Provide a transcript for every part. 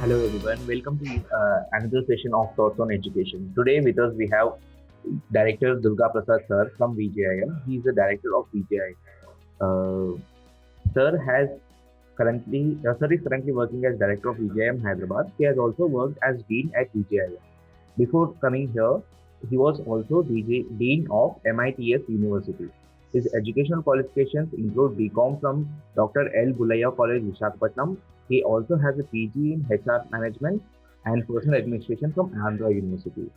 Hello everyone, welcome to another session of Thoughts on Education. Today with us we have Director Durga Prasad Sir from VJIM. He is the Director of VJIM. Uh, Sir is currently working as Director of VJIM Hyderabad. He has also worked as Dean at VJIM. Before coming here, he was also Dean of MITS University. His educational qualifications include BCom from Dr. L. Bulaya College, Visakhapatnam. He also has a PG in HR Management and Personal Administration from Andhra University.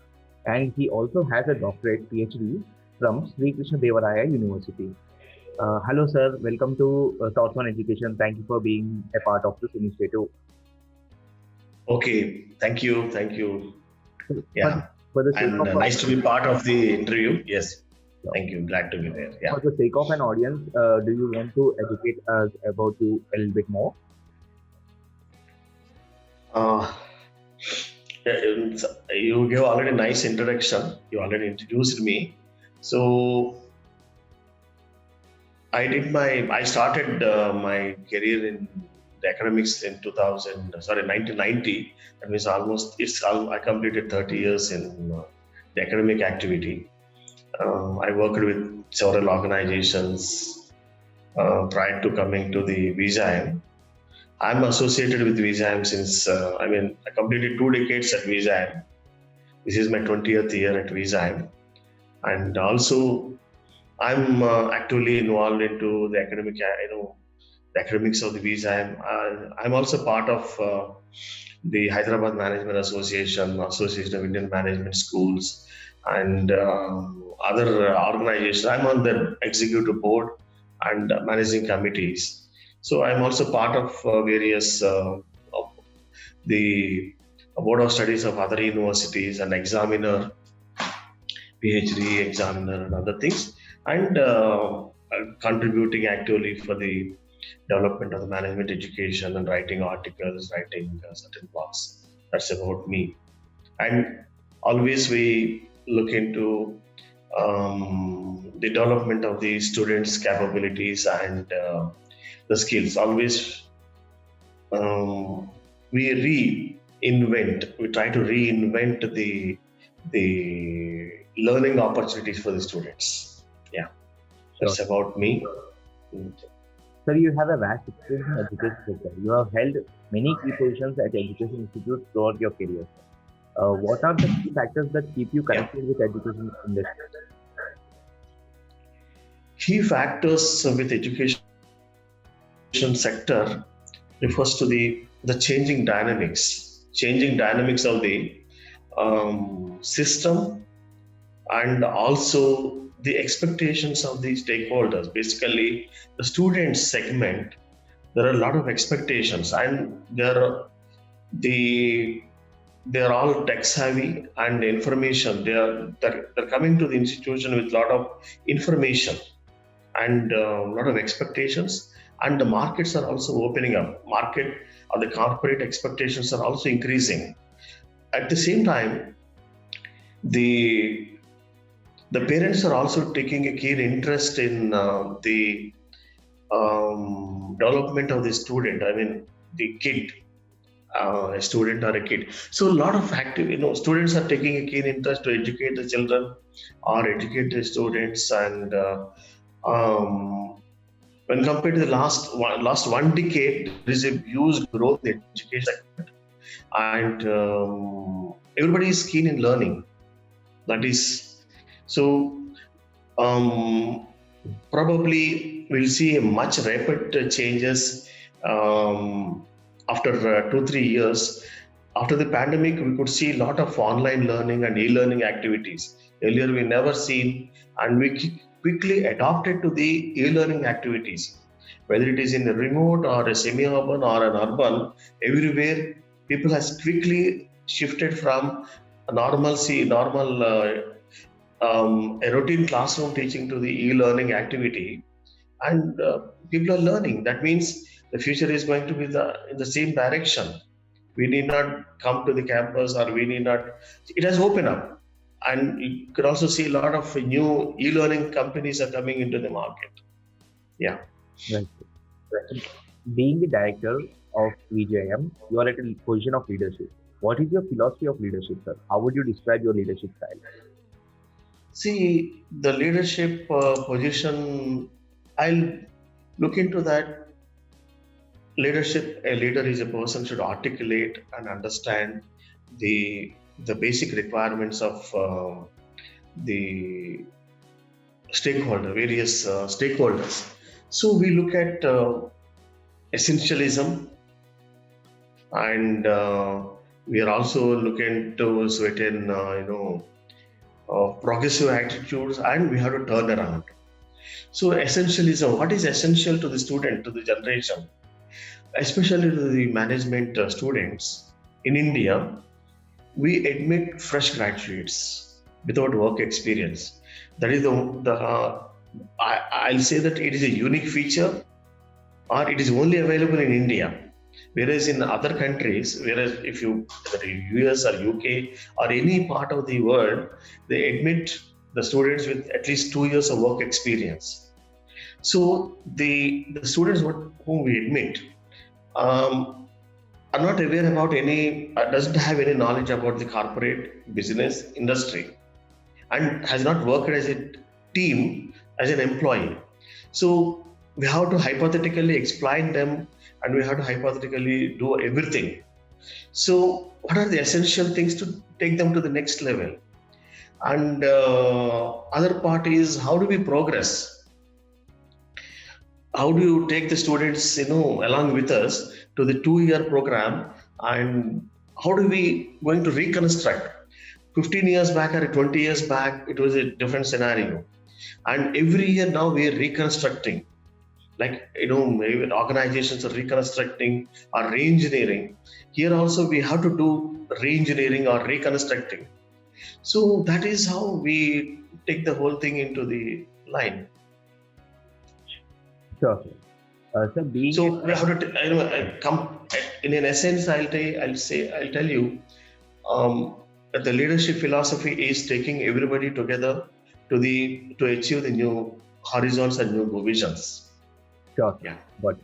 And he also has a doctorate PhD from Sri Krishna Devaraya University. Hello, sir. Welcome to Thoughts on Education. Thank you for being a part of this initiative. Okay, thank you. Yeah, for the and nice to be part of the interview. Yes, thank you. Glad to be there. Yeah. For the sake of an audience, do you want to educate us about you a little bit more? You gave already a nice introduction. You already introduced me. So I started my career in the academics in 1990. That means I completed 30 years in the academic activity. I worked with several organizations prior to coming to the VJIM. I'm associated with VJIM since, I completed 2 decades at VJIM. This is my 20th year at VJIM. And also, I'm actively involved into the the academics of the VJIM. I'm also part of the Hyderabad Management Association of Indian Management Schools, and other organizations. I'm on the executive board and managing committees. So I'm also part of various of the board of studies of other universities and examiner, PhD examiner and other things, and contributing actively for the development of the management education and writing articles, writing certain blogs. That's about me. And always we look into the development of the students' capabilities and the skills. Always we try to reinvent the learning opportunities for the students. Yeah, that's about me. Sir, you have a vast experience in education sector. You have held many key positions at education institutes throughout your career. What are the key factors that keep you connected with education industry? Key factors with education sector refers to the changing dynamics of the system, and also the expectations of the stakeholders. Basically, the student segment, there are a lot of expectations, and they're all tech savvy and information. They're coming to the institution with a lot of information and a lot of expectations. And the markets are also opening up. Market or the corporate expectations are also increasing. At the same time, the parents are also taking a keen interest in the development of the student. The kid, a student or a kid. So a lot of students are taking a keen interest to educate the children or educate the students, and when compared to the last one decade, there is a huge growth in education sector, and everybody is keen in learning. That is so. Probably we'll see a much rapid changes after 2-3 years. After the pandemic, we could see a lot of online learning and e-learning activities. Earlier, we never seen, and we quickly adopted to the e-learning activities, whether it is in a remote or a semi-urban or an urban. Everywhere, people has quickly shifted from a a routine classroom teaching to the e-learning activity, and people are learning. That means the future is going to be in the same direction. We need not come to the campus, or we need not. It has opened up. And you could also see a lot of new e-learning companies are coming into the market. Yeah. Right. Being the director, of VJIM, you are at a position of leadership. What is your philosophy of leadership, sir? How would you describe your leadership style? See, the leadership position, I'll look into that. Leadership, a leader is a person should articulate and understand the basic requirements of the various stakeholders. So we look at essentialism, and we are also looking to certain, progressive attitudes, and we have to turn around. So essentialism, what is essential to the student, to the generation, especially to the management students in India? We admit fresh graduates without work experience. That is I'll say that it is a unique feature, or it is only available in India. Whereas in other countries, whereas if you, whether US or UK or any part of the world, they admit the students with at least 2 years of work experience. So the students whom we admit um, are not aware about any, doesn't have any knowledge about the corporate business industry, and has not worked as a team as an employee. So we have to hypothetically explain them, and we have to hypothetically do everything. So what are the essential things to take them to the next level? And other part is, how do we progress? How do you take the students, along with us to the 2 year program, and how do we going to reconstruct? 15 years back or 20 years back, it was a different scenario. And every year now we are reconstructing. Like, maybe organizations are reconstructing or re-engineering. Here also we have to do re-engineering or reconstructing. So that is how we take the whole thing into the line. Sure, sir. So being So we have to, come in an essence. I'll tell you that the leadership philosophy is taking everybody together to achieve the new horizons and new visions. sure, sir. Yeah. But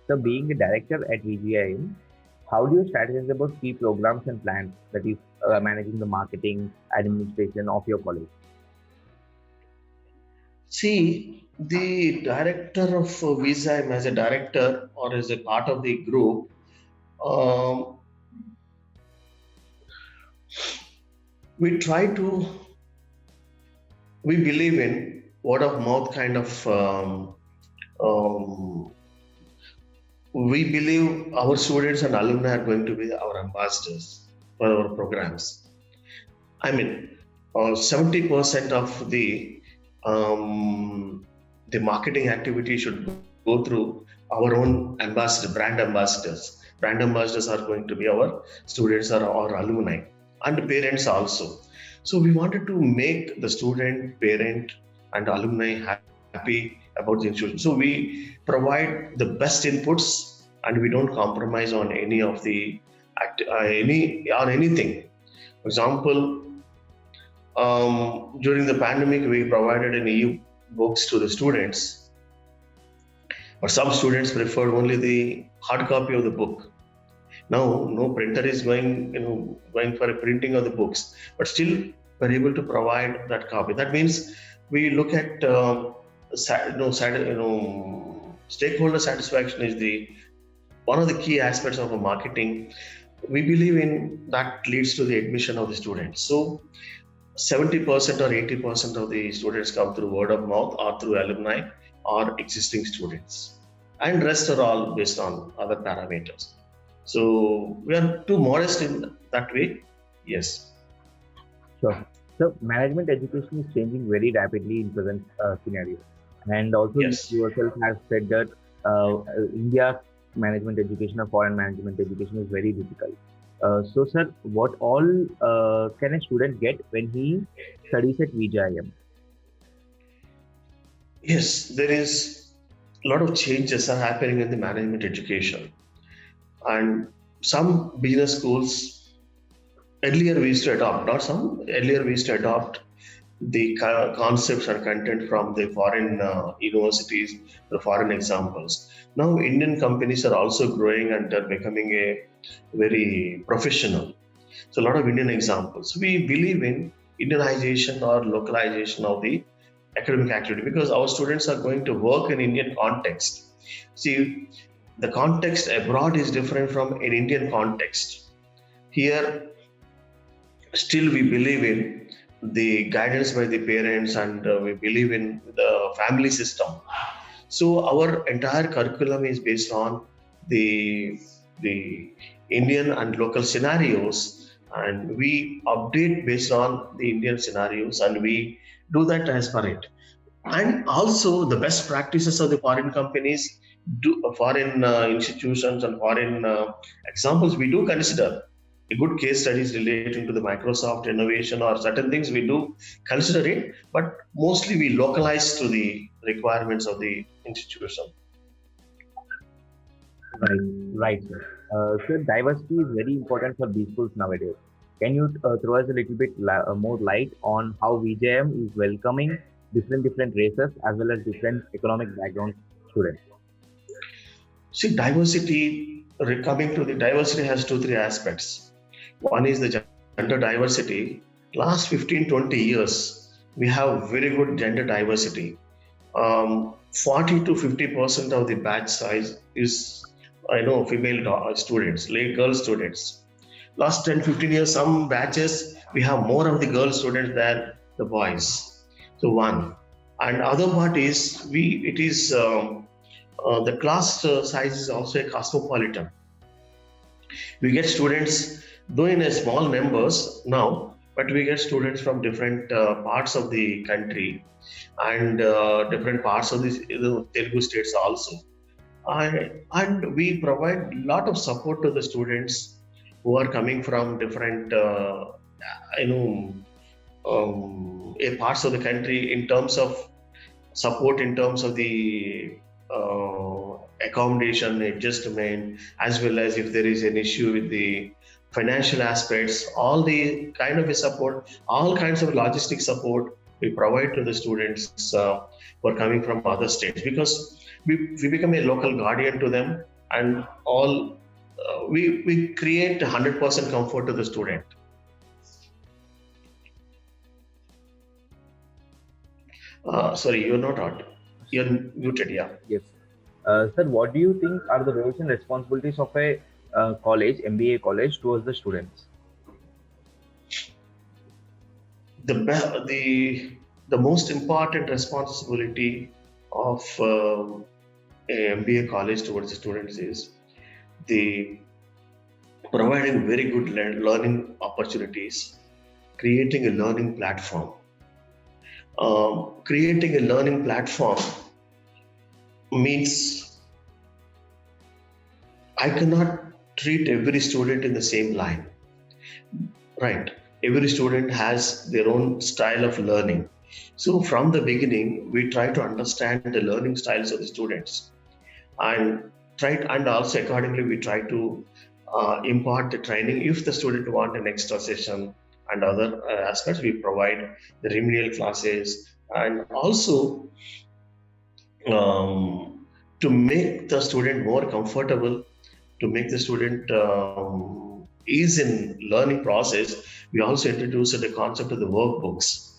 so being a director at VGIM, how do you strategize about key programs and plans, that is managing the marketing administration of your college? See, the director of VJIM, as a director or as a part of the group, um, we try to, we believe in word of mouth kind of, um, we believe our students and alumni are going to be our ambassadors for our programs. I mean, 70% of the marketing activity should go through our own brand ambassadors. Brand ambassadors are going to be our students or our alumni and parents also. So we wanted to make the student, parent, and alumni happy about the institution. So we provide the best inputs, and we don't compromise on any of the anything. For example, during the pandemic, we provided an e-books to the students, but some students preferred only the hard copy of the book. Now, no printer is going for a printing of the books, but still we're able to provide that copy. That means we look at stakeholder satisfaction is the one of the key aspects of a marketing. We believe in that leads to the admission of the students. So 70% or 80% of the students come through word of mouth or through alumni or existing students, and rest are all based on other parameters. So we are too modest in that way. Yes. Sure. So management education is changing very rapidly in present scenario, and also Yes. you yourself have said that India's management education or foreign management education is very difficult. So, sir, what all can a student get when he studies at VJIM? Yes, there is a lot of changes are happening in the management education, and some business schools earlier we used to adopt, not some, earlier we used to adopt the concepts and content from the foreign universities, the foreign examples. Now, Indian companies are also growing and are becoming a very professional. So, a lot of Indian examples. We believe in Indianization or localization of the academic activity because our students are going to work in Indian context. See, the context abroad is different from an Indian context. Here, still we believe in the guidance by the parents and we believe in the family system. So our entire curriculum is based on the Indian and local scenarios, and we update based on the Indian scenarios, and we do that as per it. And also the best practices of the foreign companies, do foreign institutions and foreign examples we do consider. A good case studies relating to the Microsoft innovation or certain things we do consider it, but mostly we localize to the requirements of the institution. Right, right, sir. Sir, diversity is very important for these schools nowadays. Can you throw us a little bit more light on how VJM is welcoming different races as well as different economic background students? See, diversity, coming to the diversity has two, three aspects. One is the gender diversity. Last 15, 20 years, we have very good gender diversity. 40 to 50% of the batch size is, I know, female students, like girl students. Last 10, 15 years, some batches, we have more of the girl students than the boys. So one. And other part is, the class size is also a cosmopolitan. We get students, though in a small numbers now, but we get students from different parts of the country and different parts of the Telugu states also. And we provide a lot of support to the students who are coming from different, parts of the country in terms of support, in terms of the accommodation, adjustment, as well as if there is an issue with the financial aspects, all the kind of a support, all kinds of logistic support we provide to the students who are coming from other states, because we become a local guardian to them, and all we create 100% comfort to the student. Sorry, you're not on. You're muted, yeah. Yes. Sir, what do you think are the roles and responsibilities of a college, MBA college, towards the students? The most important responsibility of a MBA college towards the students is the providing very good learning opportunities, creating a learning platform. Creating a learning platform means I cannot treat every student in the same line, right? Every student has their own style of learning. So from the beginning, we try to understand the learning styles of the students, and also accordingly we try to impart the training. If the student want an extra session and other aspects, we provide the remedial classes, and also to make the student more comfortable, to make the student ease in learning process, we also introduced the concept of the workbooks.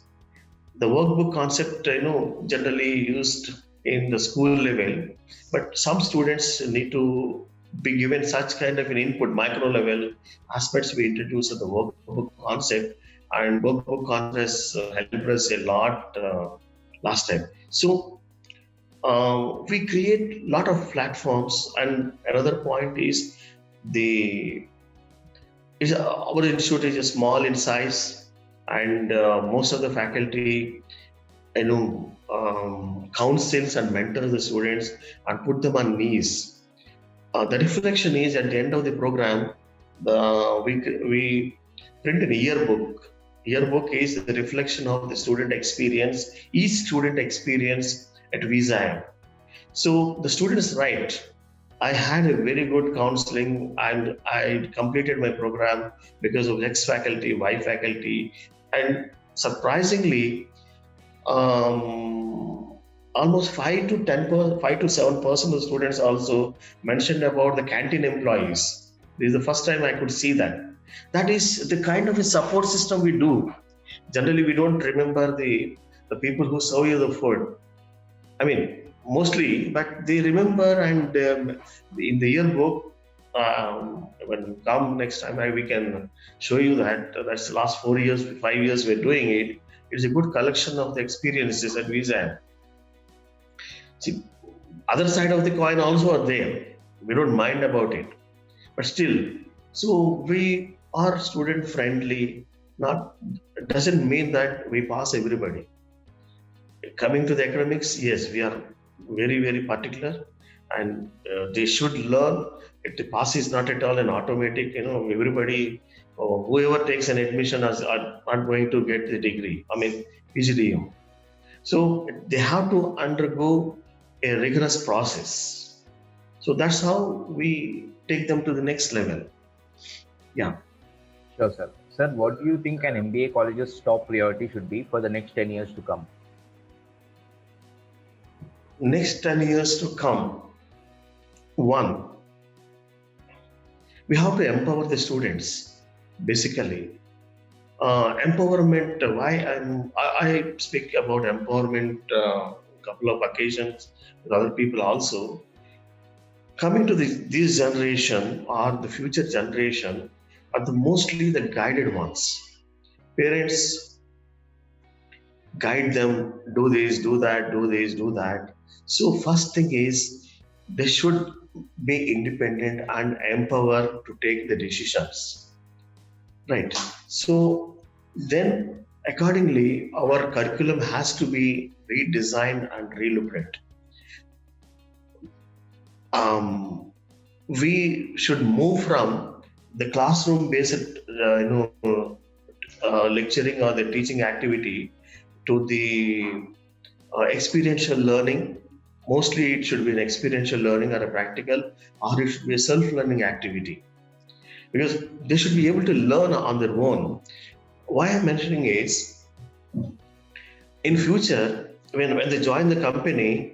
The workbook concept, generally used in the school level, but some students need to be given such kind of an input, micro level aspects. We introduced the workbook concept, and workbook concepts helped us a lot last time. So we create a lot of platforms, and another point is our institute is small in size, and most of the faculty, counsels and mentors the students and put them on knees. The reflection is at the end of the program, we print an yearbook. Yearbook is the reflection of the student experience, each student experience at VJIM. So the students write, I had a very good counseling and I completed my program because of X faculty, Y faculty, and surprisingly, Um, Almost 5 to 7% of students also mentioned about the canteen employees. This is the first time I could see that. That is the kind of a support system we do. Generally, we don't remember the people who serve you the food. I mean, mostly, but they remember, and in the yearbook, when come next time, we can show you that. That's the last 4 years, 5 years we're doing it. It's a good collection of the experiences at VJIM. See, other side of the coin also are there. We don't mind about it, but still, so we are student friendly. Not doesn't mean that we pass everybody. Coming to the academics, yes, we are very particular, and they should learn. If the pass is not at all an automatic, everybody, whoever takes an admission are not going to get the degree. I mean, PGDM. So they have to undergo a rigorous process. So that's how we take them to the next level. Yeah. Sure, sir. Sir, what do you think an MBA college's top priority should be for the next 10 years to come? Next 10 years to come, one, we have to empower the students, basically. Empowerment, I speak about empowerment a couple of occasions with other people also. Coming to this generation or the future generation are the mostly the guided ones. Parents guide them, do this, do that, do this, do that. So first thing is they should be independent and empowered to take the decisions. Right. So then accordingly our curriculum has to be redesigned and relooked at. We should move from the classroom based lecturing or the teaching activity to the experiential learning. Mostly it should be an experiential learning or a practical, or it should be a self-learning activity, because they should be able to learn on their own. Why I'm mentioning is, in future, when they join the company,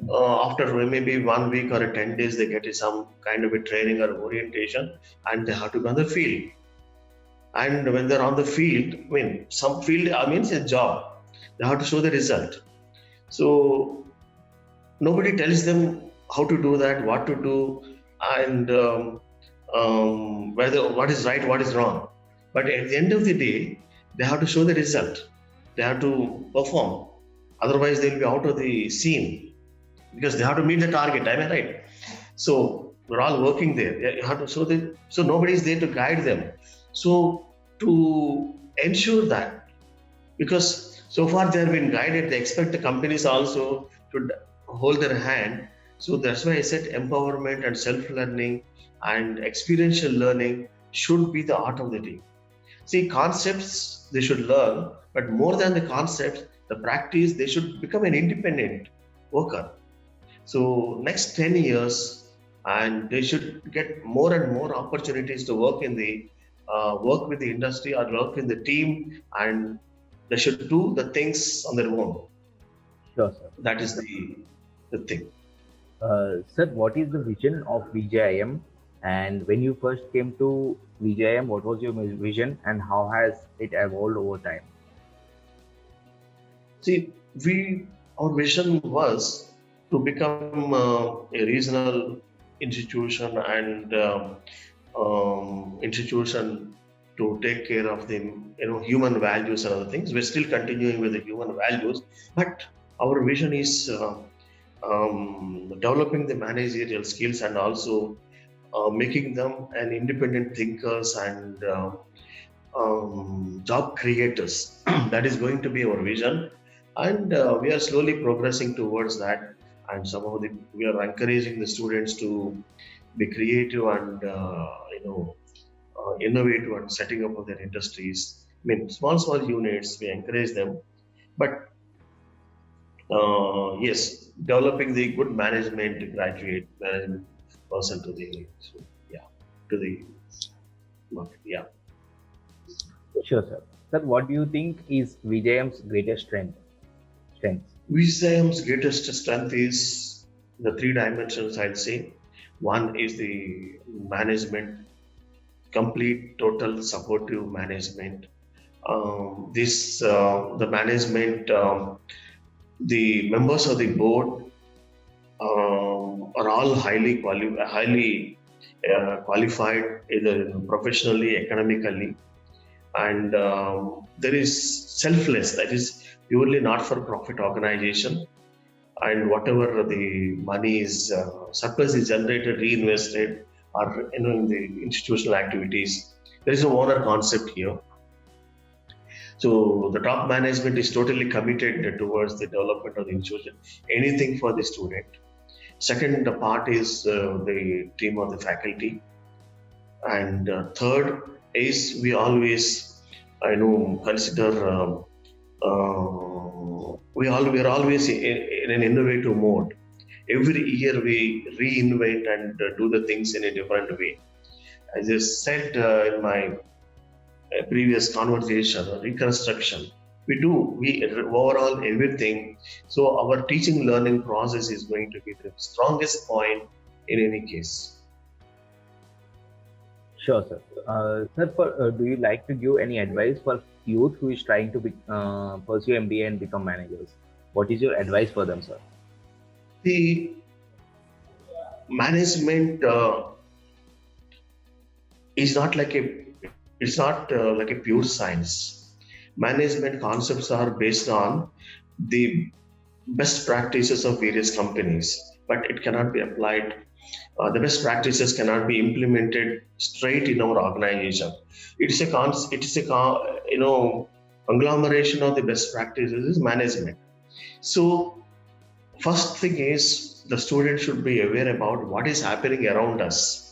after maybe 1 week or 10 days, they get some kind of a training or orientation, and they have to be on the field. And when they're on the field, I mean, some field, I mean, it's a job. They have to show the result. So nobody tells them how to do that, what to do, and whether what is right, what is wrong. But at the end of the day, they have to show the result. They have to perform. Otherwise, they'll be out of the scene, because they have to meet the target. Am I right? So we're all working there. You have to show the, so nobody is there to guide them. So to ensure that, because so far they have been guided, they expect the companies also to hold their hand. So that's why I said empowerment and self-learning and experiential learning should be the art of the deal. See, concepts they should learn, but more than the concepts, the practice, they should become an independent worker. So next 10 years, and they should get more and more opportunities to work in the work with the industry or work in the team, and they should do the things on their own. Sure, sir. That is the thing. Sir, what is the vision of VJIM? And when you first came to VJIM, what was your vision and how has it evolved over time? See, our vision was to become a regional institution and institution to take care of the human values and other things. We're still continuing with the human values, but our vision is developing the managerial skills and also making them an independent thinkers and job creators. That is going to be our vision, and we are slowly progressing towards that. And somehow we are encouraging the students to be creative and innovative and setting up of their industries. I mean, small units, we encourage them, but yes, developing the good management graduate management person to the to the market. Yeah. Sure, sir. Sir, what do you think is VJIM's greatest strength? strengths? VJIM's greatest strength is the three dimensions, I'll say. One is the management, complete, total supportive management. The management, the members of the board are all highly qualified, either professionally, academically, and there is selfless. That is purely not for profit organization, and whatever the money is surplus is generated, reinvested, or in the institutional activities. There is a owner concept here. So the top management is totally committed towards the development of the institution, anything for the student. Second part is the team of the faculty, and third is we always, consider we are always in an innovative mode. Every year we reinvent and do the things in a different way. As I said in my previous conversation, reconstruction, we overall everything. So our teaching learning process is going to be the strongest point in any case. Sure, sir. Sir, do you like to give any advice for youth who is trying to pursue MBA and become managers? What is your advice for them, sir? The management is not like a pure science. Management concepts are based on the best practices of various companies, but it cannot be applied. The best practices cannot be implemented straight in our organization. Conglomeration of the best practices is management. So first thing is the student should be aware about what is happening around us.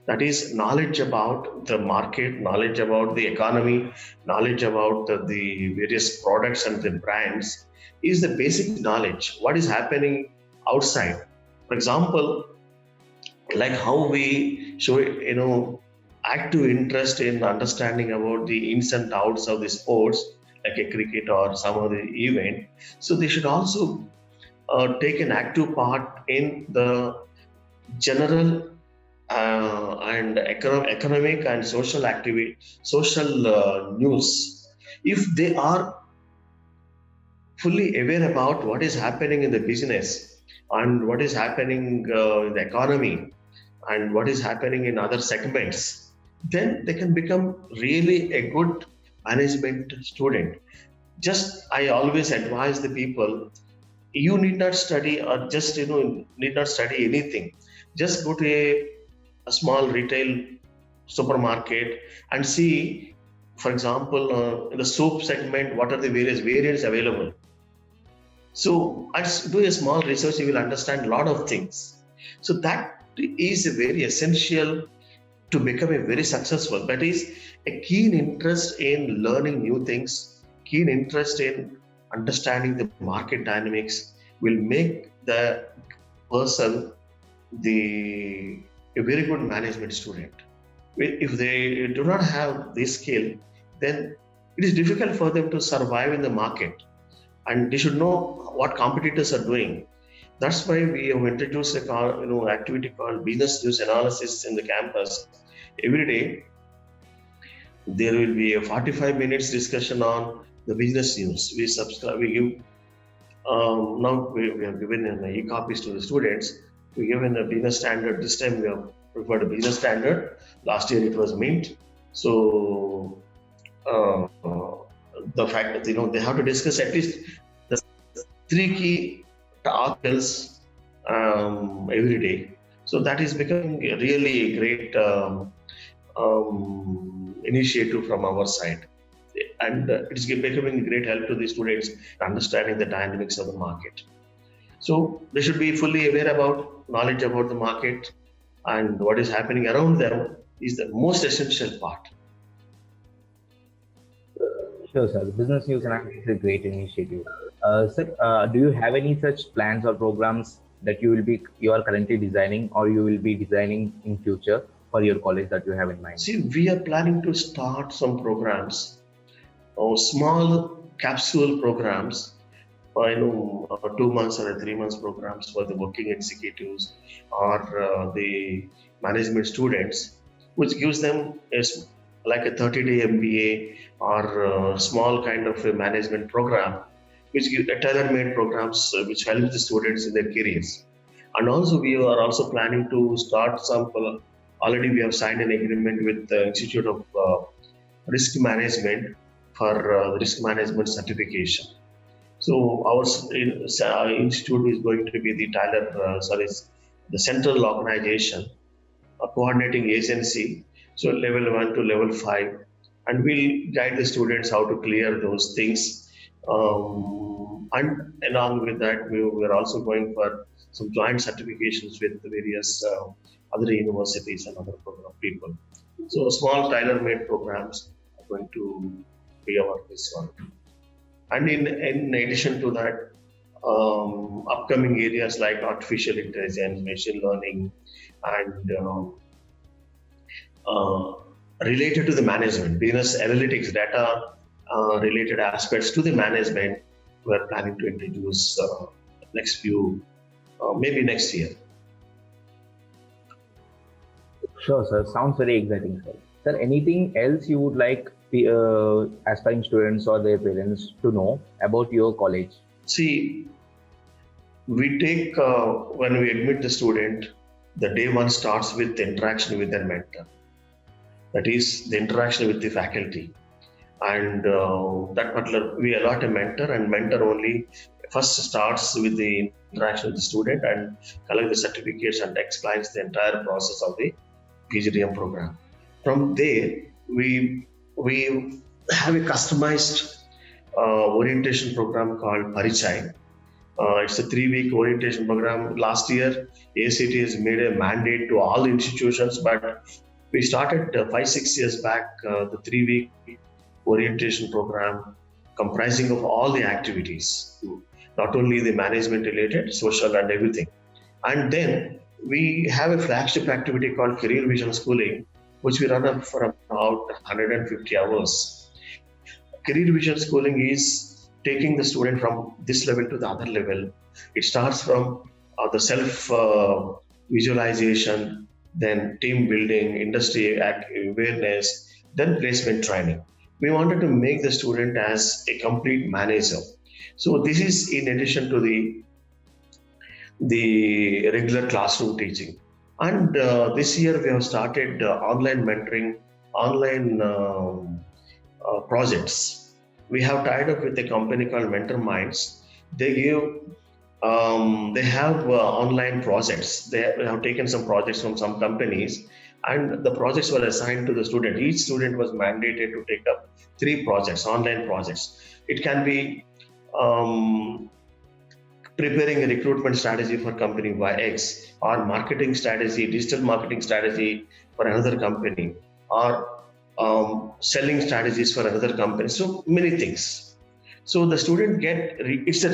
That is knowledge about the market, knowledge about the economy, knowledge about the various products and the brands is the basic knowledge. What is happening outside? For example, like how we show, active interest in understanding about the ins and outs of the sports, like a cricket or some other event. So they should also take an active part in the general and economic and social activity, social news. If they are fully aware about what is happening in the business and what is happening in the economy and what is happening in other segments, then they can become really a good management student. Just I always advise the people, you need not study or just need not study anything. Just go to a small retail supermarket and see, for example, in the soap segment, what are the various variants available. So do a small research, you will understand a lot of things. So that is very essential to become a very successful. That is a keen interest in learning new things, keen interest in understanding the market dynamics will make the person a very good management student. If they do not have this skill, then it is difficult for them to survive in the market, and they should know what competitors are doing. That's why we have introduced a activity called business news analysis in the campus. Every day there will be a 45 minutes discussion on the business news. We give now we have given e-copies to the students. We given a business standard. This time we have preferred a business standard. Last year it was Mint. So the fact that they have to discuss at least the three key articles every day. So that is becoming really a great initiative from our side, and it is becoming a great help to the students understanding the dynamics of the market. So they should be fully aware about knowledge about the market, and what is happening around them is the most essential part. Sure, sir. The business news analysis is a great initiative. Sir, do you have any such plans or programs that you are currently designing or you will be designing in future for your college that you have in mind? See, we are planning to start some programs or small capsule programs 2 months or 3 months programs for the working executives or the management students, which gives them like a 30-day MBA or a small kind of a management program, which give tailor-made programs which help the students in their careers. And also, we are also planning to start some. Already, we have signed an agreement with the Institute of Risk Management for the risk management certification. So our institute is going to be the central organization, a coordinating agency. So level 1 to level 5, and we'll guide the students how to clear those things. And along with that, we're also going for some joint certifications with the various other universities and other program people. So small tailor-made programs are going to be our this one. And in addition to that, upcoming areas like artificial intelligence, machine learning, and uh, related to the management, business analytics, data related aspects to the management, we're planning to introduce maybe next year. Sure, sir. Sounds very exciting, sir. Sir, anything else you would like the aspiring students or their parents to know about your college? See, we take when we admit the student, the day one starts with the interaction with their mentor. That is the interaction with the faculty, and that particular we allot a mentor, and mentor only first starts with the interaction with the student and collect the certificates and explains the entire process of the VJIM program. From there, we have a customized orientation program called Parichai. It's a 3-week orientation program. Last year, ACT has made a mandate to all institutions, but we started 5-6 years back the 3-week orientation program comprising of all the activities, not only the management related, social and everything. And then we have a flagship activity called Career Vision Schooling, which we run up for about 150 hours. Career Vision Schooling is taking the student from this level to the other level. It starts from the self visualization, then team building, industry awareness, then placement training. We wanted to make the student as a complete manager. So this is in addition to the regular classroom teaching. And this year we have started online mentoring, online projects. We have tied up with a company called Mentor Minds. They have online projects. They have taken some projects from some companies, and the projects were assigned to the student. Each student was mandated to take up 3 projects, online projects. It can be preparing a recruitment strategy for company X, or marketing strategy, digital marketing strategy for another company, or selling strategies for another company. So many things. So the student it's a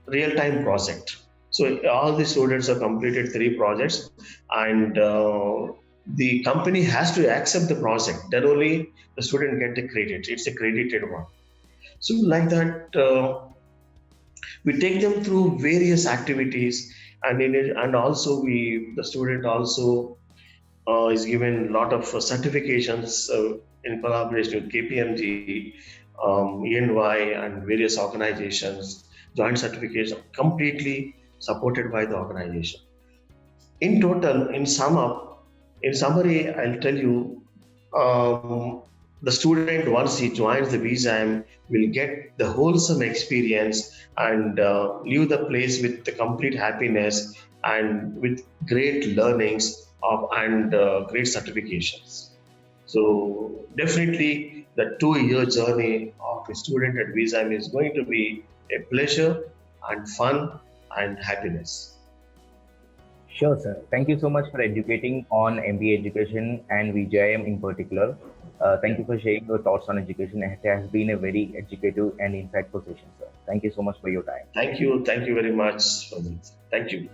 real-time project. So all the students have completed 3 projects, and the company has to accept the project. Then only the student get the credit. It's a credited one. So like that, we take them through various activities, and also the student also is given a lot of certifications in collaboration with KPMG, EY, and various organizations. Joint certification completely supported by the organization. In total, in summary, I'll tell you, the student, once he joins the VJIM, will get the wholesome experience and leave the place with the complete happiness and with great learnings and great certifications. So definitely the 2-year journey of a student at VJIM is going to be a pleasure and fun and happiness. Sure, sir. Thank you so much for educating on MBA education and VJIM in particular. Thank you for sharing your thoughts on education. It has been a very educative and insightful session, sir. Thank you so much for your time. Thank you very much for this. Thank you.